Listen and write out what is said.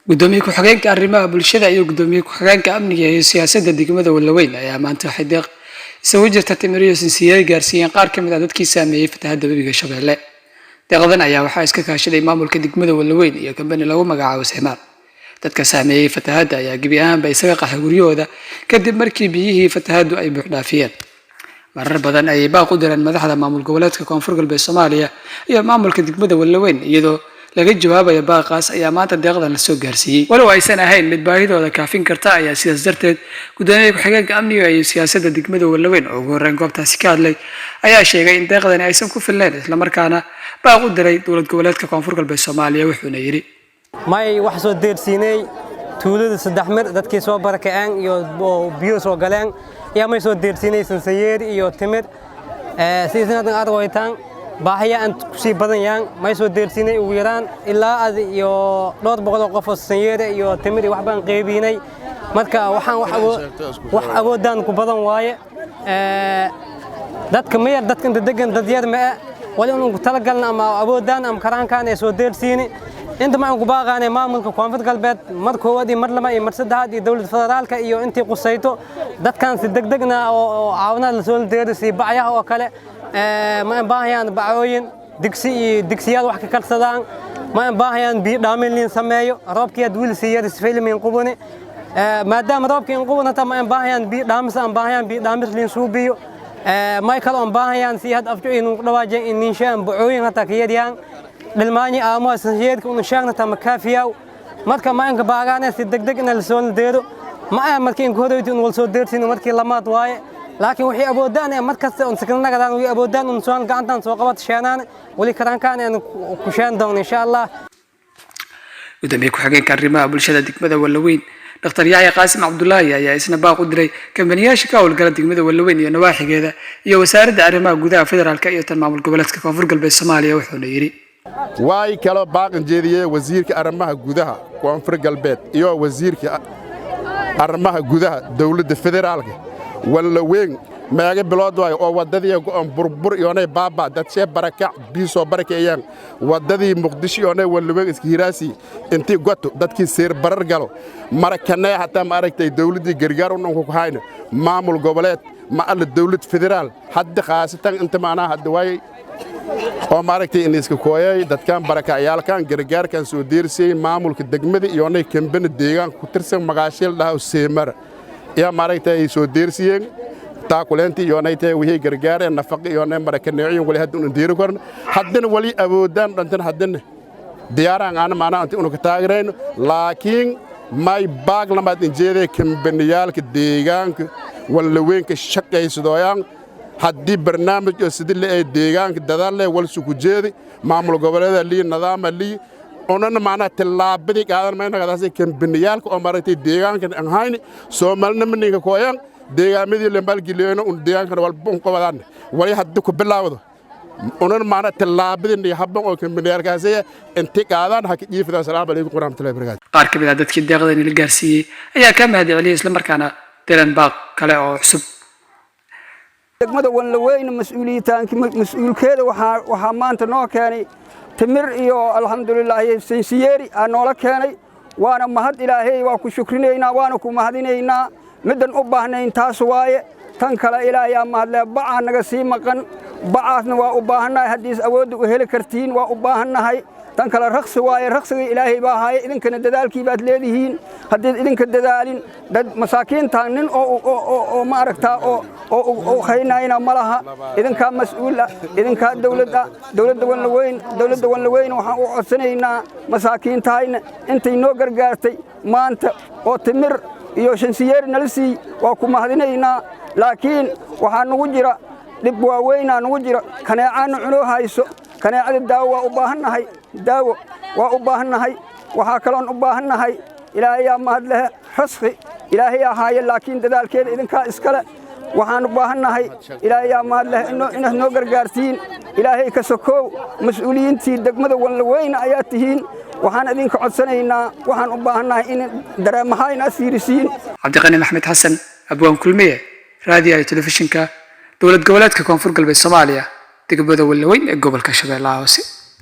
gudoomiye ku-xigeenka arrimaha bulshada iyo gudoomiye ku-xigeenka amniga iyo siyaasadda degmada Walaweyn ayaa maanta waxay deeq isagu jirta timiriyo sinsiyeey gaarsiiyeen qaar ka mid ah dadkii saameeyay fatahaadda webiga Shabeelle. Deeqdan ayaa waxaa iska kaashaday maamulka degmada Walaweyn iyo kambani lagu magacaabo Seymaar. Dadka saameeyay fatahaadda ayaa gebi ahaanba isaga qaxay guryahooda kadib markii biyihii fatahaaddu ay buux dhaafiyeen. marar badan ayay baaq u direen madaxda maamul goboleedka Koonfur Galbeed Soomaaliya iyo maamulka degmada Walaweyn iyadoo laga jawaabayo baaqaas ayaa maanta deeqdan la soo gaarsiiyay walow aysan ahayn mid baahidooda kaafin karta ayaa sidaas darteed gudoomiye ku-xigeenka amniga iyo siyaasadda degmada Walaweyn oo ugu horreyn goobtaasi ka hadlay ayaa sheegay in deeqdani aysan ku filnayn isla markaana baaq u diray dowlad goboleedka Koonfur Galbeed Soomaaliya wuxuuna yiri may wax soo deersiinay tuulada saddex mir dadkii soo barakaceen iyo biyo soo galeen yaa may soo deersiinay sansayeer iyo timir sidaan aad waytaan baahiya aan ku sii badan yaan may soo deersiinay ugu yaraan ilaa ad iyo 200 qof oo sansayeer iyo timir wax baan qeybinay marka waxaan wax awoodaan ku badan waaye dadka meeyar dadka degan dad yar ma wali uu talagalna ama awoodaan am karaankaan ay soo deersiinay inta ma ugu baaqaanay maamulka Koonfur Galbeed mar koowaad iyo mar laba iyo mar saddexaad iyo dawladda federaalka iyo intii qusayto dadkan si degdegna oo caawinaad la soo deerisay bacyaha oo kale ma baahayaan bacooyin digsiyaad wax ka kalsadaan ma baahayaan biyo dhaamin sameeyo roobkii aad wiil siiyay isfeelmin qubani maadaama roobkii in qubana ta ma baahayaan biyo dhaamis aan baahayaan biyo dhaamis liin suubiyo ma kala aan baahayaan si had afjo inuu dhawaajay in ninshaan bacooyin hata ka yariyaan dhilmaani aamo sanjeedka uu shaagna ta makaafiyaw marka ma inka baaqaana si degdeg in la soo deero ma markii in hore inuu wal soo deertiin markii lamaad waaye laakiin wixii awoodaan markasta on sakanagadaan wixii awoodaan on soo gacantan soo qabad sheenaan wali karankaan aan ku sheen doon insha Allah gudoomiye ku-xigeenka arrimaha bulshada degmada Walaweyn Dr. Yahya Qaasim Abdullaahi ayaa isna baaq u diray kambaniyaasha ka howlgala degmada Walaweyn iyo nawaaxigeeda iyo wasaaradda arrimaha gudaha federaalka iyo tan maamul goboleedka Koonfur Galbeed Soomaaliya wuxuuna yiri way kala baaqan jeediyay wasiirka arrimaha gudaha Koonfur Galbeed iyo wasiirka arrimaha gudaha dawladda federaalka Walaweyn maaga bilood way oo wadadii go'an burbur iyo baaba dadshee barakac biiso barakeeyaan wadadii Muqdisho iyo Walaweyn iska hiraasi intii go'to dadkii seer barar galo marakanay hatta ma aragtay dawladii gargaar u ku hayna maamul goboleed ma alla dawlad federaal hadda khaasatan inta maana hadda way oo maaragtay in iska kooyay dadkan barakacayaalkan gargaarkan soo deersay maamulka degmada iyo kambani deegaan ku tirsan magaashil dhaw Seymaar ya maaragtay soo deersiyeen taakuleenti iyo wixii gargaar nafaqo iyo marakaneeyo wali hadda uu deeri korn haddana wali awoodaan dhantan haddana diyaaraan aan maana inta uu ka taageerayno laakiin may baag lama injeeday kambaniyaalka deegaanka Walaweyn ka shaqaysadooyaan haddii barnaamij sidii ay deegaanka dadaal leh wal suku jeedi maamul goboleedka lii nidaam lii onan maana tilaabadii qaadan ma nagadaasay kambaniyaalka oo maaragtay deegaanka aan hayni Soomaalina maniga kooyan deegaamadii la balgiliyeen oo deegaanka walba ku wadaan wali hadda ku bilaawdo onan maana tilaabadii habban oo kambaniyaalkaas intii qaadan ha ka jiifada salaam alaykum waraxmatullaahi wabarakaatuh qaar ka mid ah dadkii deeqdan la gaarsiiyay ayaa ka mahadceliyay isla markaana diran baaq kale oo cusub degmada Walaweyn mas'uulkeeda waxa maanta noo keenay timir iyo alxamdulillah sinsiyeeri aan noola keenay waana mahad ilaahay waa ku shukrineynaa waana ku mahadinaynaa midan u baahnayn taas waaye tan kale ilaahay mahad leh baa naga sii maqan baasna waa u baahanahay hadii awood u heli kartiin waa u baahanahay tan kale raqsi waaye raqsiga ilaahay baa haye idinkana dadaalkii baad leedihiin hadii idinka dadaalin dad masaakiinta nin oo ma aragtaa oo khaynayna malaha idinka mas'uula idinka dawladda Walaweyn waxaan u codsanaynaa masaakiintayna intay noo gargaartay maanta oo timir iyo shansiyeer nalsi waa ku mahadinaynaa laakiin waxaan ugu jira dib waaweynaa ugu jira kaneecaan cunoo hayso kaneecada daawo waa u baahanahay waxa kale oo u baahanahay ilaahay mahad leh rasqi ilaahay ahaaye laakiin dadaalkeeda idinka iskale waxaan u baahanahay ilaahay mahad leh inaad noo gargaartiin ilaahay ka sokow mas'uuliyiintii degmada Walaweyn ayaa tihiin waxaan idinka codsanaynaa waxaan u baahanahay in dareemahayn asiirisiin Cabdiqani Maxmed Xasan abwaan kulmiye raadiyaha telefishinka dowlad goboleedka Koonfur Galbeed Soomaaliya degmada Walaweyn ee gobolka Shabeellaha Hoose